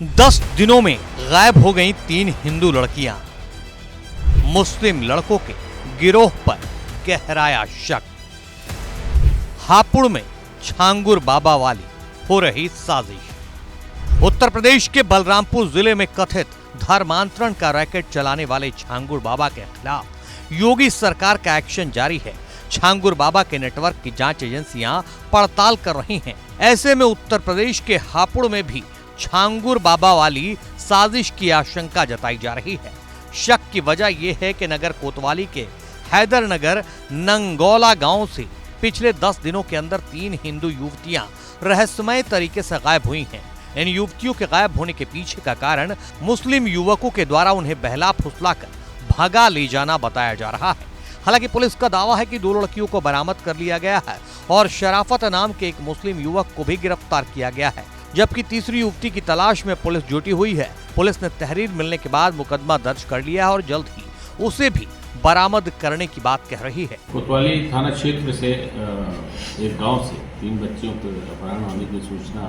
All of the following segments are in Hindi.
10 दिनों में गायब हो गई 3 हिंदू लड़कियां। मुस्लिम लड़कों के गिरोह पर गहराया शक। हापुड़ में छांगुर बाबा वाली हो रही साजिश। उत्तर प्रदेश के बलरामपुर जिले में कथित धर्मांतरण का रैकेट चलाने वाले छांगुर बाबा के खिलाफ योगी सरकार का एक्शन जारी है। छांगुर बाबा के नेटवर्क की जांच एजेंसियां पड़ताल कर रही हैं। ऐसे में उत्तर प्रदेश के हापुड़ में भी छांगुर बाबा वाली साजिश की आशंका जताई जा रही है। शक की वजह यह है कि नगर कोतवाली के हैदरनगर नंगोला गांव से पिछले 10 दिनों के अंदर 3 हिंदू युवतियां रहस्यमय तरीके से गायब हुई हैं। इन युवतियों के गायब होने के पीछे का कारण मुस्लिम युवकों के द्वारा उन्हें बहला फुसलाकर भगा ले जाना बताया जा रहा है। हालांकि पुलिस का दावा है कि 2 लड़कियों को बरामद कर लिया गया है और शराफत नाम के एक मुस्लिम युवक को भी गिरफ्तार किया गया है, जबकि तीसरी युवती की तलाश में पुलिस जुटी हुई है। पुलिस ने तहरीर मिलने के बाद मुकदमा दर्ज कर लिया है और जल्द ही उसे भी बरामद करने की बात कह रही है। कोतवाली थाना क्षेत्र से एक गांव से 3 बच्चियों के अपहरण होने की सूचना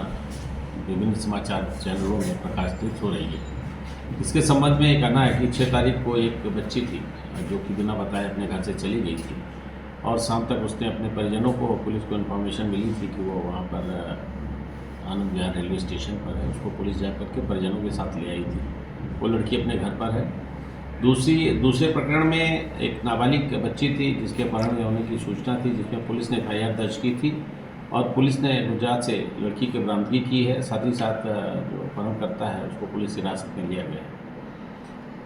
विभिन्न समाचार चैनलों में प्रकाशित हो रही है। इसके संबंध में कहना है कि 6 तारीख को एक बच्ची थी जो कि बिना बताए अपने घर से चली गई थी और शाम तक उसने अपने परिजनों को, पुलिस को इन्फॉर्मेशन मिली थी कि वो वहाँ पर आनंद विहार रेलवे स्टेशन पर है। उसको पुलिस जा करके परिजनों के साथ ले आई थी। वो लड़की अपने घर पर है। दूसरे प्रकरण में एक नाबालिग बच्ची थी जिसके अपहरण होने की सूचना थी, जिसमें पुलिस ने FIR दर्ज की थी और पुलिस ने गुजरात से लड़की की बरामदगी की है। साथ ही साथ जो अपहरण करता है उसको पुलिस हिरासत में लिया गया है।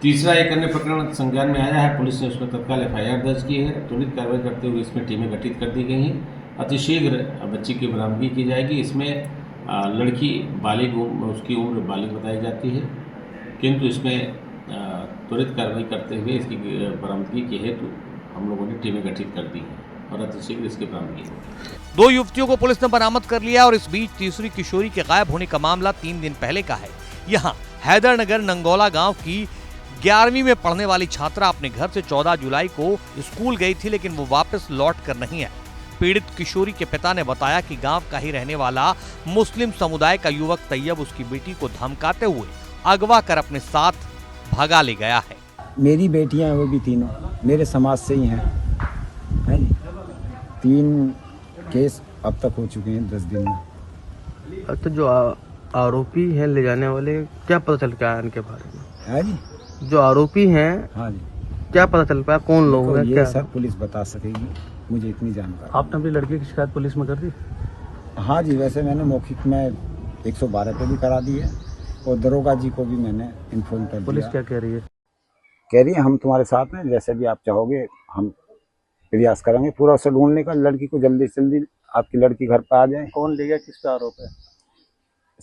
तीसरा एक अन्य प्रकरण संज्ञान में आया है। पुलिस ने उसमें तत्काल FIR दर्ज की है। त्वरित कार्रवाई करते हुए इसमें टीमें गठित कर दी गई हैं। अतिशीघ्र बच्ची की बरामदगी की जाएगी। इसमें लड़की बालिग, उसकी उम्र बालिग बताई जाती है, किंतु इसमें त्वरित कार्रवाई करते हुए इसकी बरामदगी के हेतु हम लोगों ने टीमें गठित कर दी हैं और अतिशीघ्र इसकी बरामदगी। 2 युवतियों को पुलिस ने बरामद कर लिया और इस बीच तीसरी किशोरी के गायब होने का मामला 3 दिन पहले का है। यहाँ हैदरनगर नंगोला गांव की 11वीं में पढ़ने वाली छात्रा अपने घर से 14 जुलाई को स्कूल गई थी, लेकिन वो वापस लौट कर नहीं आई। पीड़ित किशोरी के पिता ने बताया कि गांव का ही रहने वाला मुस्लिम समुदाय का युवक तैयब उसकी बेटी को धमकाते हुए अगवा कर अपने साथ भगा ले गया है। मेरी बेटियां वो भी तीनों मेरे समाज से ही हैं, है नी? 3 केस अब तक हो चुके हैं 10 दिन में। तो जो आरोपी हैं ले जाने वाले, क्या पता चल पाया इनके बारे में? है जी, जो आरोपी हैं, हाँ जी, क्या पता चल पाया कौन लोग हैं? ये क्या सर पुलिस बता सकेगी, मुझे इतनी जानकारी। आपने अपनी लड़की की शिकायत पुलिस में कर दी? हाँ जी, वैसे मैंने मौखिक में 112 पे भी करा दी है और दरोगा जी को भी मैंने इन्फॉर्म कर दिया। पुलिस क्या कह रही है? कह रही है हम तुम्हारे साथ हैं, जैसे भी आप चाहोगे हम प्रयास करेंगे पूरा उसे ढूंढने का। लड़की को जल्दी से जल्दी आपकी लड़की घर पर आ जाए। कौन ले गया, किस पे आरोप है?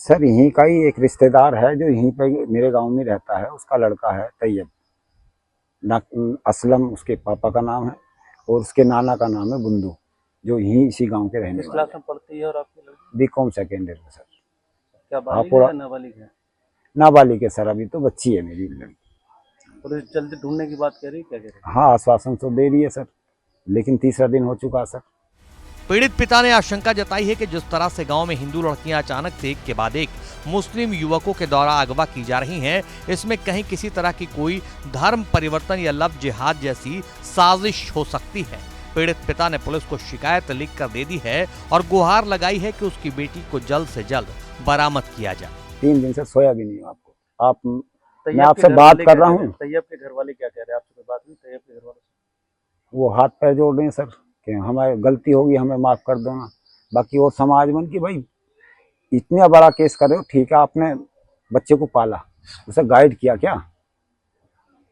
सर यहीं का ही एक रिश्तेदार है जो यहीं पर मेरे गांव में रहता है, उसका लड़का है तैयब, असलम उसके पापा का नाम है और उसके नाना का नाम है बुंदू, जो यहीं इसी गांव के रहने वाले। किस क्लास में पढ़ती है और आपकी लड़की? BCom सेकेंड ईयर में सर। क्या बालिग है या नाबालिग है? नाबालिग है सर, अभी तो बच्ची है मेरी लड़की। पुलिस जल्दी ढूंढने की बात कह रही है, क्या कह रही है? हाँ, आश्वासन तो दे रही है सर, लेकिन तीसरा दिन हो चुका सर। पीड़ित पिता ने आशंका जताई है कि जिस तरह से गांव में हिंदू लड़कियां अचानक से एक के बाद एक मुस्लिम युवकों के द्वारा अगवा की जा रही हैं, इसमें कहीं किसी तरह की कोई धर्म परिवर्तन या लव जिहाद जैसी साजिश हो सकती है। पीड़ित पिता ने पुलिस को शिकायत लिख कर दे दी है और गुहार लगाई है कि उसकी बेटी को जल्द से जल्द बरामद किया जाए। 3 दिन से सोया भी नहीं हूँ आपको। मैं आपसे बात कर रहा हूँ। तैयब के घर वाले क्या कह रहे हैं? आपसे कोई बात नहीं तैयब के घर वाले? वो हाथ पैर जोड़ रहे हैं सर कि हमारी गलती होगी, हमें माफ कर दो ना। बाकी और समाज में कि भाई इतना बड़ा केस कर रहे हो, ठीक है आपने बच्चे को पाला, उसे गाइड किया क्या?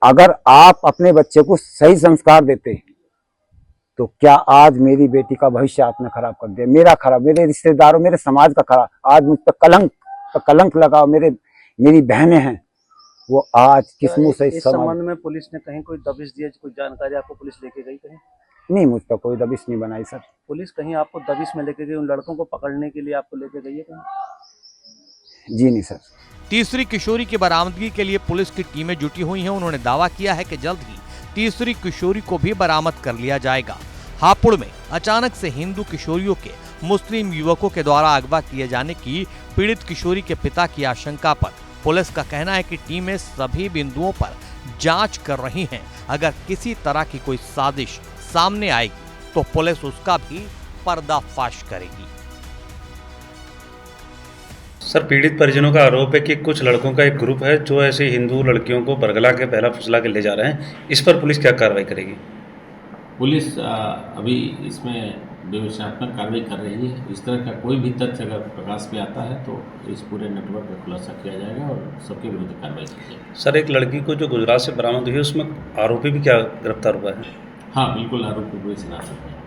अगर आप अपने बच्चे को सही संस्कार देते तो क्या आज मेरी बेटी का भविष्य आपने खराब कर दिया, मेरा खराब, मेरे रिश्तेदारों, मेरे समाज का खराब। आज मुझ पर कलंक लगाओ। मेरी बहनें हैं, वो आज किस मुंह से इस संबंध में पुलिस ने कहीं कोई दबिश दिया, कोई जानकारी आपको पुलिस लेके गई कहीं? नहीं, मुझ पर कोई दबिश नहीं बनाई सर। पुलिस कहीं आपको दबिश में लेके गई, उन लड़कों को पकड़ने के लिए आपको लेके गई है कहीं? जी नहीं सर। तीसरी किशोरी की बरामदगी के लिए पुलिस की टीमें जुटी हुई हैं। उन्होंने दावा किया है कि जल्द ही तीसरी किशोरी को भी बरामद कर लिया जाएगा। हापुड़ में अचानक से हिंदू किशोरियों के मुस्लिम युवकों के द्वारा अगवा किए जाने की पीड़ित किशोरी के पिता की आशंका पर पुलिस का कहना है कि टीमें सभी बिंदुओं पर जांच कर रही हैं। अगर किसी तरह की कोई साजिश सामने आएगी तो पुलिस उसका भी पर्दाफाश करेगी। सर, पीड़ित परिजनों का आरोप है कि कुछ लड़कों का एक ग्रुप है जो ऐसे हिंदू लड़कियों को बरगला के पहला फुसला के ले जा रहे हैं। इस पर पुलिस क्या कार्रवाई करेगी? पुलिस अभी इसमें विवेचनात्मक कार्रवाई कर रही है। इस तरह का कोई भी तथ्य अगर प्रकाश में आता है तो इस पूरे नेटवर्क का खुलासा किया जाएगा और सबके विरुद्ध कार्रवाई की जाएगी। सर, एक लड़की को जो गुजरात से बरामद हुई है उसमें आरोपी भी क्या गिरफ्तार हुआ है? हाँ, बिल्कुल, आरोपी पुलिस हिरासत में है।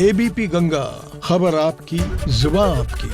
एबीपी गंगा, खबर आपकी, जुबान आपकी।